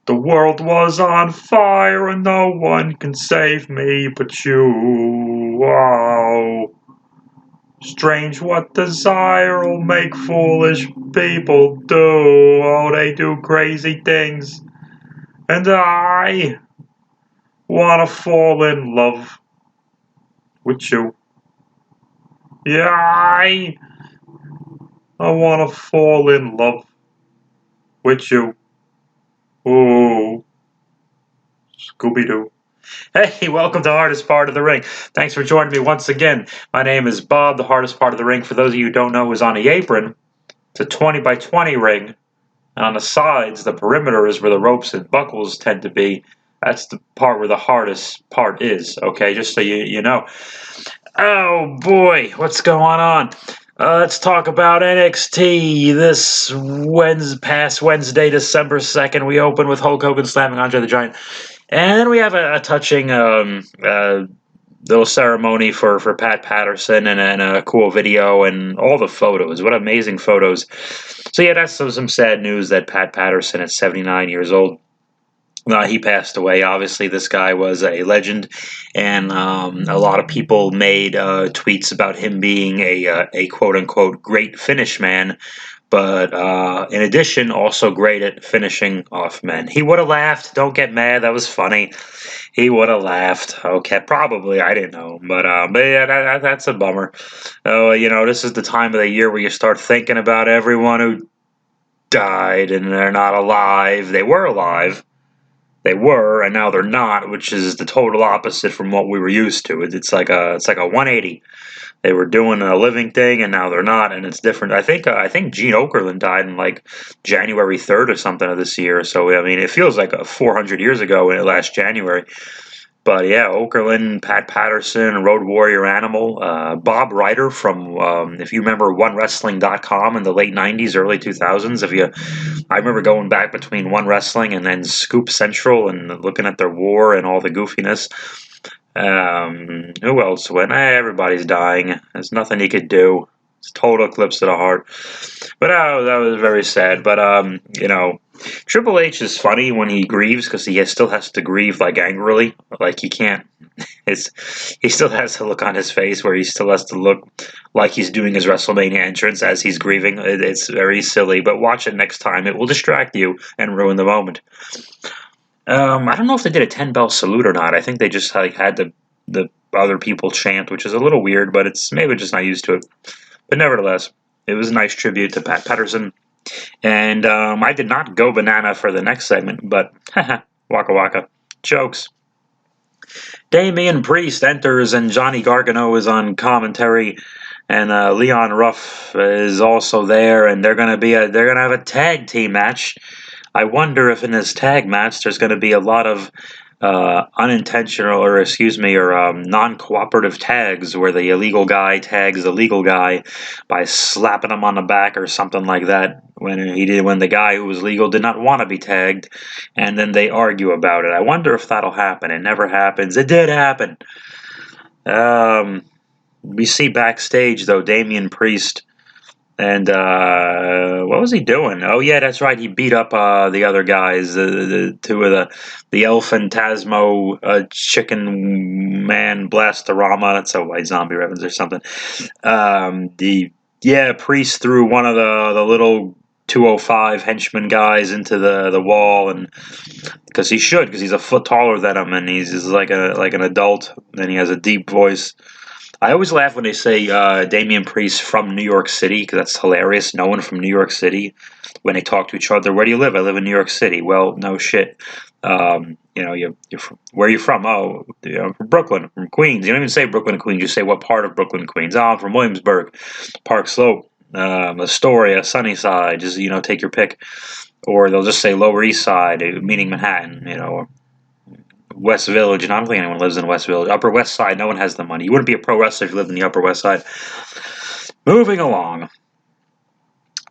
The world was on fire and no one can save me but you. Wow. Strange what desire will make foolish people do. Oh, they do crazy things. And I wanna fall in love with you. Yeah, I wanna fall in love with you. Ooh, Scooby-Doo. Hey, welcome to Hardest Part of the Ring. Thanks for joining me once again. My name is Bob. The hardest part of the ring, for those of you who don't know, is on the apron. It's a 20 by 20 ring. And on the sides, the perimeter is where the ropes and buckles tend to be. That's the part where the hardest part is, okay? Just so you know. Oh, boy, what's going on? Let's talk about NXT. This past Wednesday, December 2nd, we open with Hulk Hogan slamming Andre the Giant. And then we have a touching little ceremony for Pat Patterson and a cool video and all the photos. What amazing photos. So, yeah, that's some sad news that Pat Patterson at 79 years old. He passed away. Obviously, this guy was a legend, and a lot of people made tweets about him being a quote-unquote great finish man, but in addition, also great at finishing off men. He would have laughed. Don't get mad. That was funny. He would have laughed. Okay, probably. I didn't know, but yeah, that's a bummer. Oh, this is the time of the year where you start thinking about everyone who died and they're not alive. They were alive. They were, and now they're not, which is the total opposite from what we were used to. It's like a 180. They were doing a living thing, and now they're not, and it's different. I think Gene Okerlund died in like January 3rd or something of this year. So I mean, it feels like 400 years ago last January. But yeah, Okerlund, Pat Patterson, Road Warrior Animal, Bob Ryder from, if you remember, OneWrestling.com in the late 90s, early 2000s. I remember going back between One Wrestling and then Scoop Central and looking at their war and all the goofiness. Who else went? Everybody's dying. There's nothing he could do. It's total eclipse of the heart. But that was very sad. But Triple H is funny when he grieves because he still has to grieve like angrily. Like he can't. He still has a look on his face where he still has to look like he's doing his WrestleMania entrance as he's grieving. It's very silly. But watch it next time. It will distract you and ruin the moment. I don't know if they did a 10-bell salute or not. I think they just had the other people chant, which is a little weird, but it's maybe just not used to it. But nevertheless, it was a nice tribute to Pat Patterson. And I did not go banana for the next segment, but waka waka. Jokes. Damian Priest enters and Johnny Gargano is on commentary. And Leon Ruff is also there, and they're gonna have a tag team match. I wonder if in this tag match there's going to be a lot of non-cooperative tags where the illegal guy tags the legal guy by slapping him on the back or something like that when the guy who was legal did not want to be tagged, and then they argue about it. I wonder if that'll happen. It never happens. It did happen. We see backstage though Damian Priest. And what was he doing? Oh yeah, that's right. He beat up the other guys, the two of the El Phantasmo, Chicken Man, Blastorama. That's a White Zombie reference or something. Priest threw one of the little 205 henchman guys into the wall, and because he's a foot taller than him, and he's like an adult, and he has a deep voice. I always laugh when they say Damian Priest from New York City, because that's hilarious. No one from New York City, when they talk to each other, where do you live? I live in New York City. Well, no shit. You're from, where are you from? Oh, I'm from Brooklyn, from Queens. You don't even say Brooklyn, Queens. You say what part of Brooklyn, Queens. Oh, I'm from Williamsburg, Park Slope, Astoria, Sunnyside. Just take your pick. Or they'll just say Lower East Side, meaning Manhattan. West Village, and I don't think anyone lives in West Village. Upper West Side, no one has the money. You wouldn't be a pro wrestler if you lived in the Upper West Side. Moving along.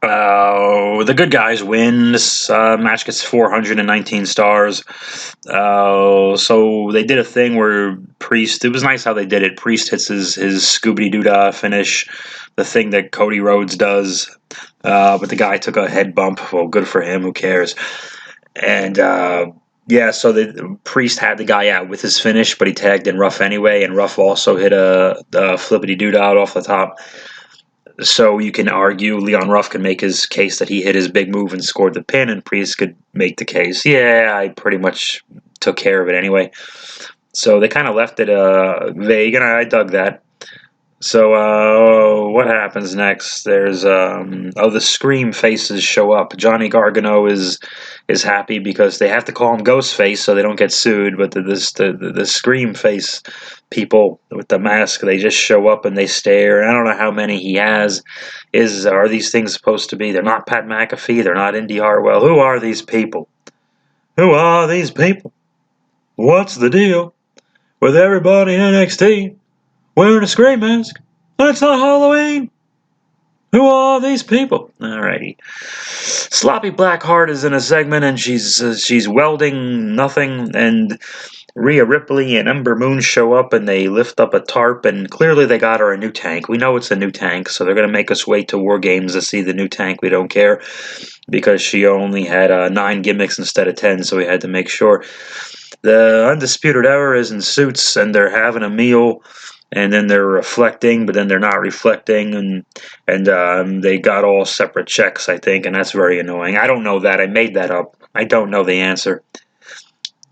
The good guys win. This match gets 419 stars. So they did a thing where Priest, it was nice how they did it. Priest hits his Scooby-Doo finish, the thing that Cody Rhodes does. But the guy took a head bump. Well, good for him. Who cares? And yeah, so the Priest had the guy out with his finish, but he tagged in Ruff anyway, and Ruff also hit a flippity doo dah off the top. So you can argue Leon Ruff can make his case that he hit his big move and scored the pin, and Priest could make the case, yeah, I pretty much took care of it anyway. So they kind of left it vague, and I dug that. So what happens next? There's the Scream faces show up. Johnny Gargano is happy because they have to call him Ghostface so they don't get sued. But the Scream face people with the mask, they just show up and they stare. I don't know how many he has. Are these things supposed to be? They're not Pat McAfee. They're not Indy Hartwell. Who are these people? Who are these people? What's the deal with everybody in NXT wearing a Scream mask? It's not Halloween. Who are these people? Alrighty. Sloppy Blackheart is in a segment, and she's welding nothing, and Rhea Ripley and Ember Moon show up, and they lift up a tarp, and clearly they got her a new tank. We know it's a new tank, so they're going to make us wait to War Games to see the new tank. We don't care, because she only had 9 gimmicks instead of 10, so we had to make sure. The Undisputed Era is in suits, and they're having a meal, and then they're reflecting, but then they're not reflecting, and they got all separate checks, I think, and that's very annoying. I don't know that. I made that up. I don't know the answer.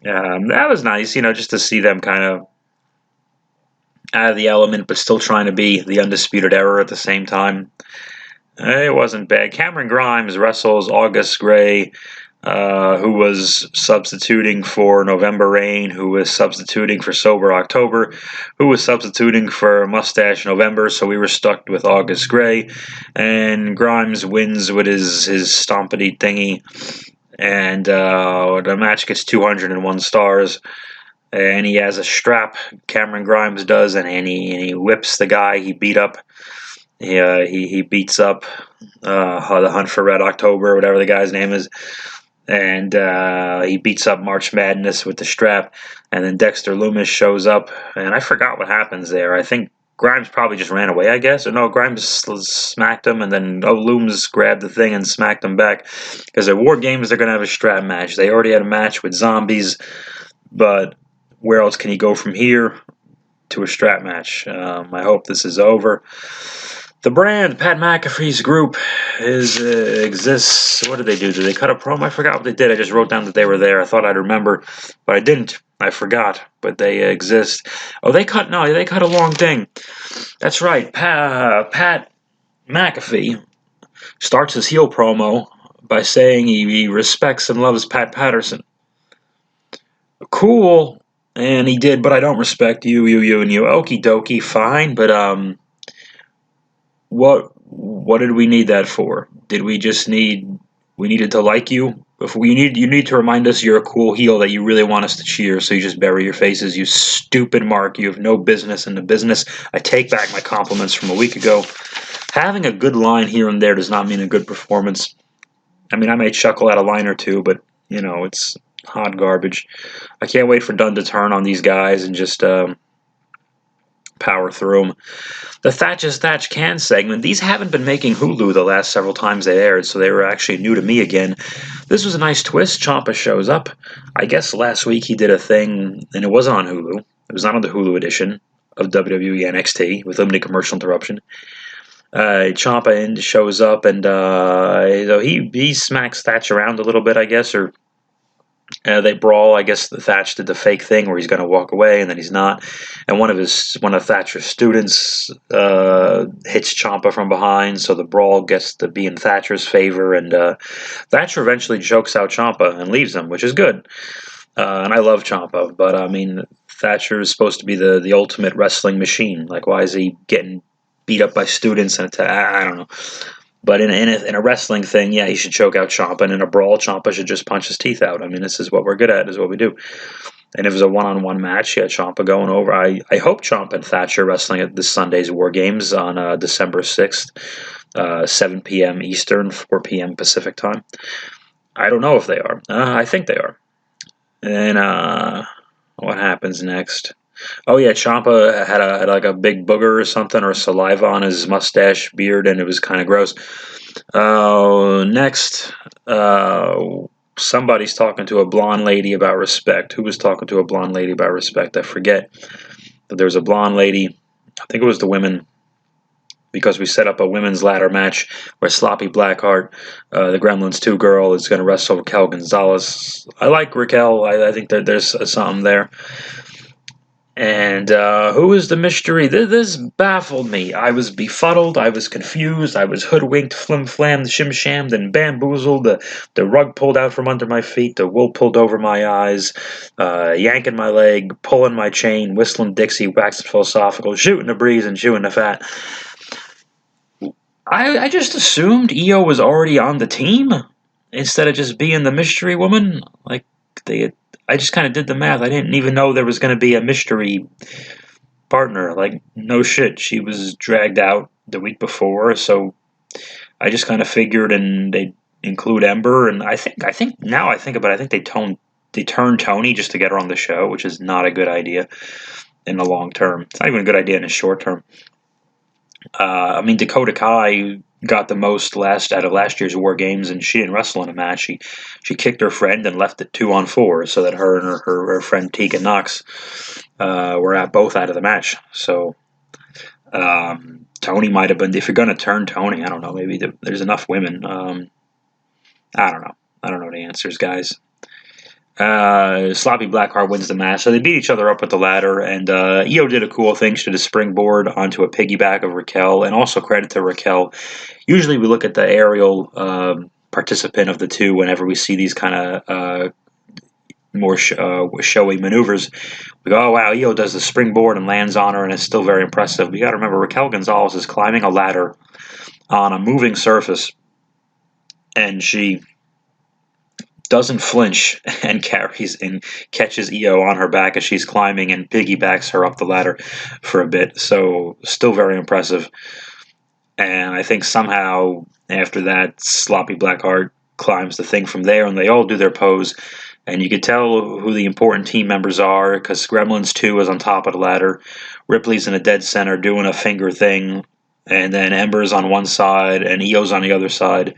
That was nice, just to see them kind of out of the element, but still trying to be the Undisputed Era at the same time. It wasn't bad. Cameron Grimes wrestles August Gray, who was substituting for November Rain, who was substituting for Sober October, who was substituting for Mustache November, so we were stuck with August Gray, and Grimes wins with his stompity thingy, and the match gets 201 stars, and he has a strap, Cameron Grimes does, and he whips the guy he beat up. He beats up the Hunt for Red October, whatever the guy's name is, and he beats up March Madness with the strap, and then Dexter Lumis shows up, and I forgot what happens there. I think Grimes probably just ran away, I guess, or no, Grimes smacked him, and then Loomis grabbed the thing and smacked him back, because at War Games they're going to have a strap match. They already had a match with zombies, but where else can you go from here to a strap match? I hope this is over. The brand, Pat McAfee's group, exists. What did they do? Did they cut a promo? I forgot what they did. I just wrote down that they were there. I thought I'd remember, but I didn't. I forgot, but they exist. Oh, they cut a long thing. That's right. Pat McAfee starts his heel promo by saying he respects and loves Pat Patterson. Cool. And he did, but I don't respect you, and you. Okie dokie, fine, but what did we need that for? Did we just we needed to like you? You need to remind us you're a cool heel that you really want us to cheer, so you just bury your faces, you stupid mark. You have no business in the business. I take back my compliments from a week ago. Having a good line here and there does not mean a good performance. I mean, I may chuckle at a line or two, but, it's hot garbage. I can't wait for Dunn to turn on these guys and just power through them. The Thatch Can segment, these haven't been making Hulu the last several times they aired, so they were actually new to me again. This was a nice twist. Ciampa shows up. I guess last week he did a thing, and it wasn't on Hulu. It was not on the Hulu edition of WWE NXT with limited commercial interruption. Ciampa shows up, and he smacks Thatch around a little bit, I guess, or they brawl. I guess the Thatch did the fake thing where he's going to walk away and then he's not. And one of Thatcher's students hits Ciampa from behind, so the brawl gets to be in Thatcher's favor. And Thatcher eventually chokes out Ciampa and leaves him, which is good. And I love Ciampa, but I mean, Thatcher is supposed to be the ultimate wrestling machine. Like, why is he getting beat up by students? And I don't know. But in a wrestling thing, yeah, he should choke out Ciampa. And in a brawl, Ciampa should just punch his teeth out. I mean, this is what we're good at. This is what we do. And if it was a one-on-one match, yeah, Ciampa going over. I hope Ciampa and Thatcher wrestling at this Sunday's War Games on December 6th, 7 p.m. Eastern, 4 p.m. Pacific time. I don't know if they are. I think they are. And what happens next? Oh yeah, Ciampa had like a big booger or something, or saliva on his mustache, beard, and it was kind of gross. Next, Somebody's talking to a blonde lady about respect. Who was talking to a blonde lady about respect? I forget. But there was a blonde lady. I think it was the women, because we set up a women's ladder match where Sloppy Blackheart, the Gremlins 2 girl, is going to wrestle Raquel Gonzalez. I like Raquel. I think that there's something there. And who is the mystery? This baffled me. I was befuddled. I was confused. I was hoodwinked, flim-flammed, shim-shammed, and bamboozled. The rug pulled out from under my feet. The wool pulled over my eyes. Yanking my leg, pulling my chain, whistling Dixie, waxing philosophical, shooting the breeze and chewing the fat. I just assumed Io was already on the team instead of just being the mystery woman. Like I just kind of did the math. I didn't even know there was going to be a mystery partner. Like, no shit, she was dragged out the week before, so I just kind of figured, and they include Ember, and I think now I think about it, I think they turned Tony just to get her on the show, which is not a good idea in the long term. It's not even a good idea in the short term. I mean, Dakota Kai got the most out of last year's War Games, and she didn't wrestle in a match. She kicked her friend and left it 2-on-4, so that her and her friend Tegan Knox were both out of the match. So Tony might have been. If you're going to turn Tony, I don't know. Maybe there's enough women. I don't know. I don't know the answers, guys. Sloppy Blackheart wins the match. So they beat each other up with the ladder, and Io did a cool thing. She did a springboard onto a piggyback of Raquel, and also credit to Raquel. Usually we look at the aerial participant of the two whenever we see these kind of more showy maneuvers. We go, oh wow, Io does the springboard and lands on her, and it's still very impressive. But you got to remember, Raquel Gonzalez is climbing a ladder on a moving surface, and she doesn't flinch and catches Io on her back as she's climbing and piggybacks her up the ladder for a bit. So still very impressive. And I think somehow after that, Sloppy Blackheart climbs the thing from there, and they all do their pose. And you could tell who the important team members are, because Gremlins 2 is on top of the ladder. Ripley's in a dead center doing a finger thing. And then Ember's on one side and Io's on the other side.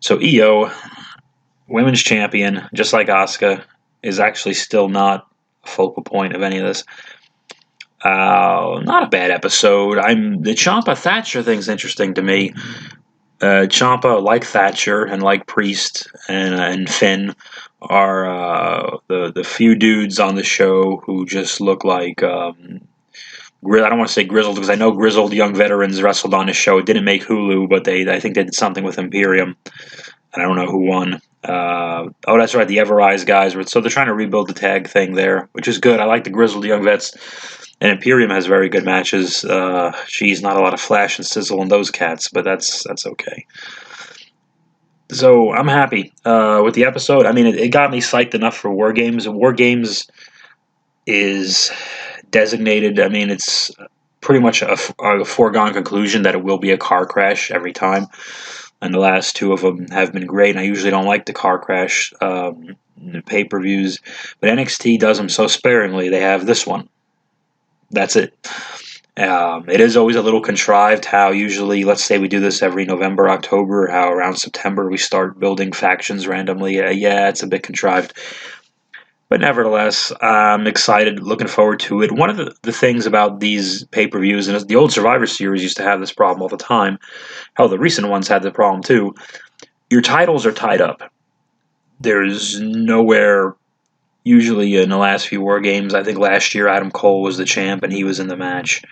So Io, women's champion, just like Asuka, is actually still not a focal point of any of this. Not a bad episode. The Ciampa Thatcher thing's interesting to me. Ciampa, like Thatcher and like Priest and Finn, are the few dudes on the show who just look like I don't want to say grizzled, because I know grizzled young veterans wrestled on the show. It didn't make Hulu, but I think they did something with Imperium. I don't know who won. That's right, the Everrise guys. So they're trying to rebuild the tag thing there, which is good. I like the grizzled young vets. And Imperium has very good matches. She's not a lot of flash and sizzle in those cats, but that's okay. So I'm happy with the episode. I mean, it got me psyched enough for War Games. War Games is designated. I mean, it's pretty much a foregone conclusion that it will be a car crash every time. And the last two of them have been great. And I usually don't like the car crash pay-per-views, but NXT does them so sparingly. They have this one. That's it. It is always a little contrived how usually, let's say we do this every November, October, how around September we start building factions randomly. Yeah, it's a bit contrived. But nevertheless, I'm excited, looking forward to it. One of the things about these pay-per-views, and the old Survivor Series used to have this problem all the time. Hell, the recent ones had the problem too. Your titles are tied up. There's nowhere, usually in the last few War Games, I think last year Adam Cole was the champ and he was in the match.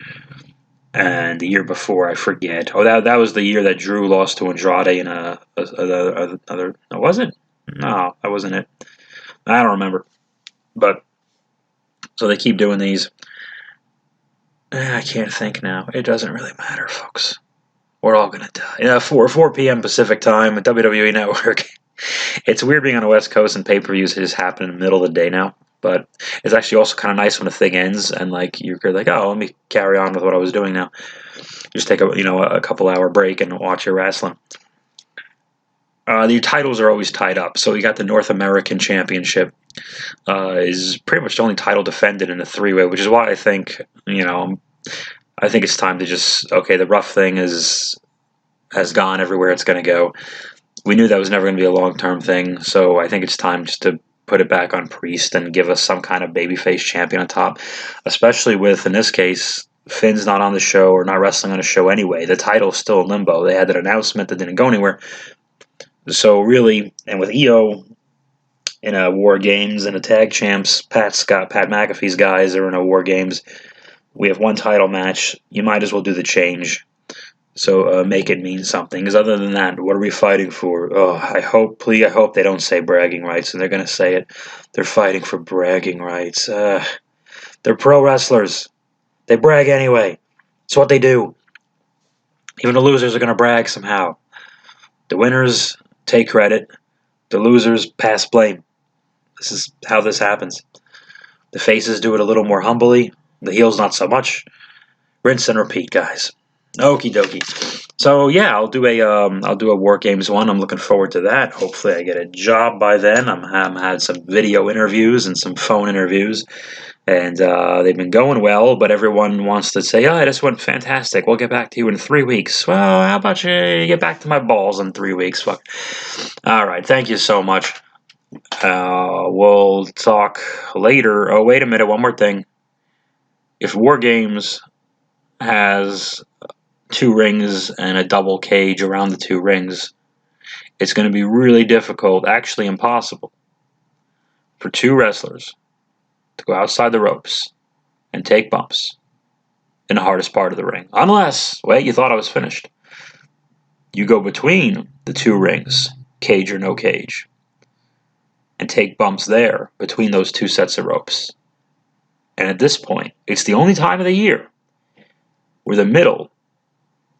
And the year before, I forget. Oh, that was the year that Drew lost to Andrade in another. Was it? No, that wasn't it. I don't remember. But so they keep doing these. I can't think now. It doesn't really matter, folks. We're all gonna die. 4 p.m. Pacific time at WWE Network. It's weird being on the West Coast and pay-per-views just happen in the middle of the day now. But it's actually also kind of nice when the thing ends and like you're like, oh, let me carry on with what I was doing now. Just take a couple hour break and watch your wrestling. The titles are always tied up. So you got the North American Championship. Is pretty much the only title defended in a three-way, which is why I think it's time to just, okay, the rough thing has gone everywhere it's going to go. we knew that was never going to be a long-term thing, so I think it's time just to put it back on Priest and give us some kind of babyface champion on top, especially with, in this case, Finn's not on the show or not wrestling on a show anyway. The title's still in limbo. They had that announcement that didn't go anywhere. So really, and with EO in a War Games and a Tag Champs, Pat McAfee's guys are in a War Games. We have one title match. You might as well do the change. So make it mean something. Because other than that, what are we fighting for? Oh, I hope they don't say bragging rights, and they're going to say it. They're fighting for bragging rights. They're pro wrestlers. They brag anyway. It's what they do. Even the losers are going to brag somehow. The winners take credit. The losers pass blame. This is how this happens. The faces do it a little more humbly. The heels not so much. Rinse and repeat, guys. Okie dokie. So yeah, I'll do a War Games one. I'm looking forward to that. Hopefully, I get a job by then. I'm had some video interviews and some phone interviews, and they've been going well. But everyone wants to say, "Oh, this went fantastic. We'll get back to you in 3 weeks." Well, how about you get back to my balls in 3 weeks? Fuck. All right. Thank you so much. We'll talk later. Oh, wait a minute. One more thing. If War Games has 2 rings and a double cage around the 2 rings, it's going to be really difficult, actually impossible, for 2 wrestlers to go outside the ropes and take bumps in the hardest part of the ring. Unless, wait, you thought I was finished. You go between the 2 rings, cage or no cage, and take bumps there between those 2 sets of ropes. And at this point, it's the only time of the year where the middle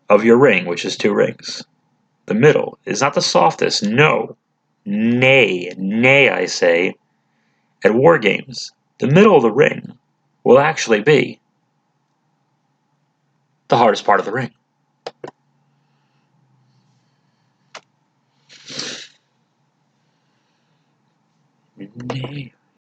of your ring, which is 2 rings, the middle is not the softest. No. Nay, I say. At War Games, the middle of the ring will actually be the hardest part of the ring. Nay.